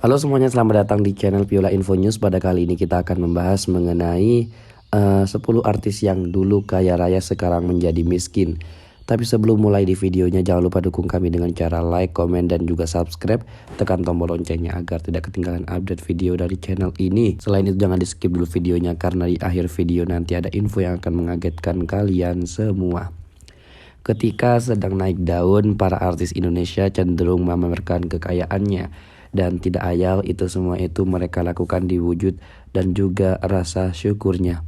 Halo semuanya, selamat datang di channel Viola Info News. Pada kali ini kita akan membahas mengenai 10 artis yang dulu kaya raya sekarang menjadi miskin. Tapi sebelum mulai di videonya, jangan lupa dukung kami dengan cara like, komen, dan juga subscribe. Tekan tombol loncengnya agar tidak ketinggalan update video dari channel ini. Selain itu jangan di skip dulu videonya, karena di akhir video nanti ada info yang akan mengagetkan kalian semua. Ketika sedang naik daun, para artis Indonesia cenderung memamerkan kekayaannya. Dan tidak ayal itu semua itu mereka lakukan di wujud dan juga rasa syukurnya.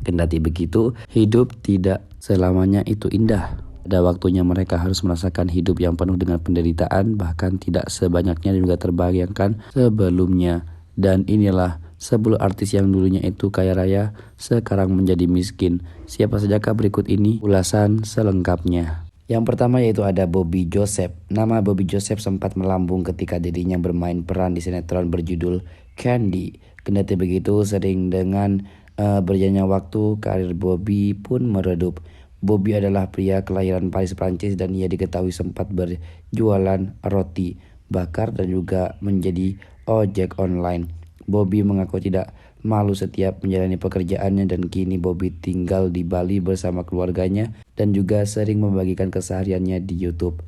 Kendati begitu, hidup tidak selamanya itu indah. Ada waktunya mereka harus merasakan hidup yang penuh dengan penderitaan, bahkan tidak sebanyaknya dan juga terbayangkan sebelumnya. Dan inilah 10 artis yang dulunya itu kaya raya, sekarang menjadi miskin. Siapa sajakah berikut ini ulasan selengkapnya. Yang pertama yaitu ada Bobby Joseph. Nama Bobby Joseph sempat melambung ketika dirinya bermain peran di sinetron berjudul Candy. Kendati begitu, sering dengan berjalannya waktu, karir Bobby pun meredup. Bobby adalah pria kelahiran Paris, Prancis, dan ia diketahui sempat berjualan roti bakar dan juga menjadi ojek online. Bobby mengaku tidak malu setiap menjalani pekerjaannya, dan kini Bobby tinggal di Bali bersama keluarganya dan juga sering membagikan kesehariannya di YouTube.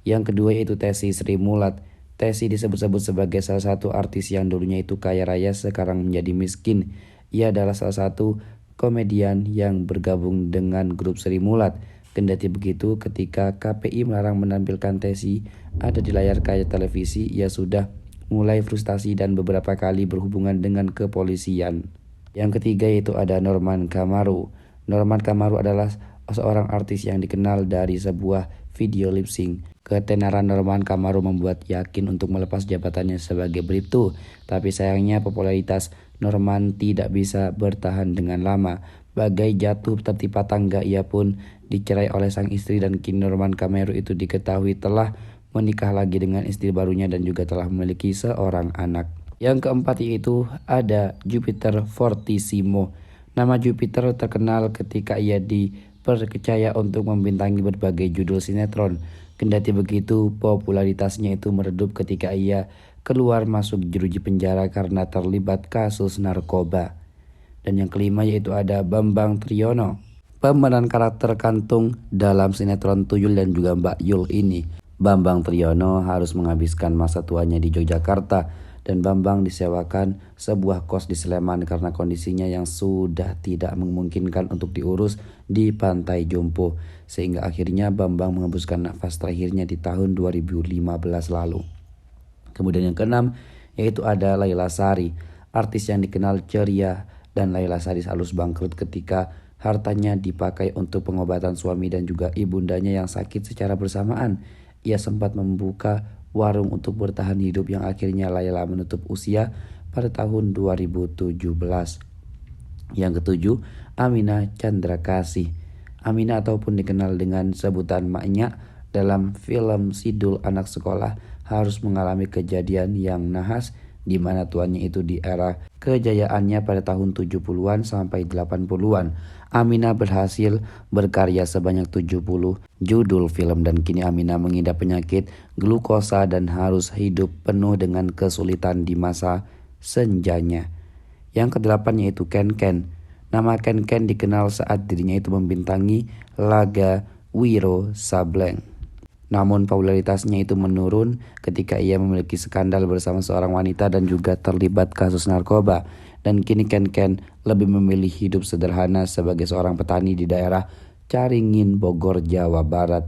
Yang kedua yaitu Tessy Sri Mulat. Tessy disebut-sebut sebagai salah satu artis yang dulunya itu kaya raya sekarang menjadi miskin. Ia adalah salah satu komedian yang bergabung dengan grup Sri Mulat. Kendati begitu, ketika KPI melarang menampilkan Tessy ada di layar kaca televisi, ia sudah mulai frustasi dan beberapa kali berhubungan dengan kepolisian. Yang ketiga yaitu ada Norman Kamaru. Norman Kamaru adalah seorang artis yang dikenal dari sebuah video lip sync. Ketenaran Norman Kamaru membuat yakin untuk melepas jabatannya sebagai Bribtu. Tapi sayangnya popularitas Norman tidak bisa bertahan dengan lama. Bagai jatuh tertimpa tangga, ia pun dicerai oleh sang istri, dan kini Norman Kamaru itu diketahui telah menikah lagi dengan istri barunya dan juga telah memiliki seorang anak. Yang keempat yaitu ada Jupiter Fortissimo. Nama Jupiter terkenal ketika ia dipercaya untuk membintangi berbagai judul sinetron. Kendati begitu, popularitasnya itu meredup ketika ia keluar masuk jeruji penjara karena terlibat kasus narkoba. Dan yang kelima yaitu ada Bambang Triyono. Pemeran karakter Kantung dalam sinetron Tuyul dan juga Mbak Yul ini. Bambang Triyono harus menghabiskan masa tuanya di Yogyakarta, dan Bambang disewakan sebuah kos di Sleman karena kondisinya yang sudah tidak memungkinkan untuk diurus di Pantai Jompo, sehingga akhirnya Bambang mengembuskan nafas terakhirnya di tahun 2015 lalu. Kemudian yang keenam yaitu ada Laila Sari, artis yang dikenal ceria, dan Laila Sari halus bangkrut ketika hartanya dipakai untuk pengobatan suami dan juga ibundanya yang sakit secara bersamaan. Ia sempat membuka warung untuk bertahan hidup yang akhirnya Laila menutup usia pada tahun 2017. Yang ketujuh, Aminah Chandrakasih. Aminah ataupun dikenal dengan sebutan Maknya, dalam film Sidul Anak Sekolah harus mengalami kejadian yang nahas di mana tuannya itu di era kejayaannya pada tahun 70-an sampai 80-an. Aminah berhasil berkarya sebanyak 70 judul film, dan kini Aminah mengidap penyakit glukosa dan harus hidup penuh dengan kesulitan di masa senjanya. Yang kedelapan yaitu Ken Ken. Nama Ken Ken dikenal saat dirinya itu membintangi laga Wiro Sableng. Namun popularitasnya itu menurun ketika ia memiliki skandal bersama seorang wanita dan juga terlibat kasus narkoba. Dan kini Ken Ken lebih memilih hidup sederhana sebagai seorang petani di daerah Caringin, Bogor, Jawa Barat.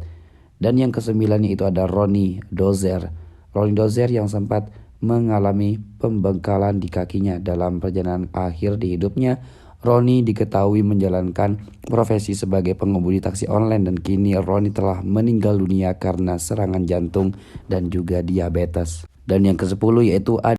Dan yang kesembilan itu ada Roni Dozer. Roni Dozer yang sempat mengalami pembengkalan di kakinya dalam perjalanan akhir di hidupnya. Roni diketahui menjalankan profesi sebagai pengemudi taksi online, dan kini Roni telah meninggal dunia karena serangan jantung dan juga diabetes. Dan yang ke-10 yaitu ada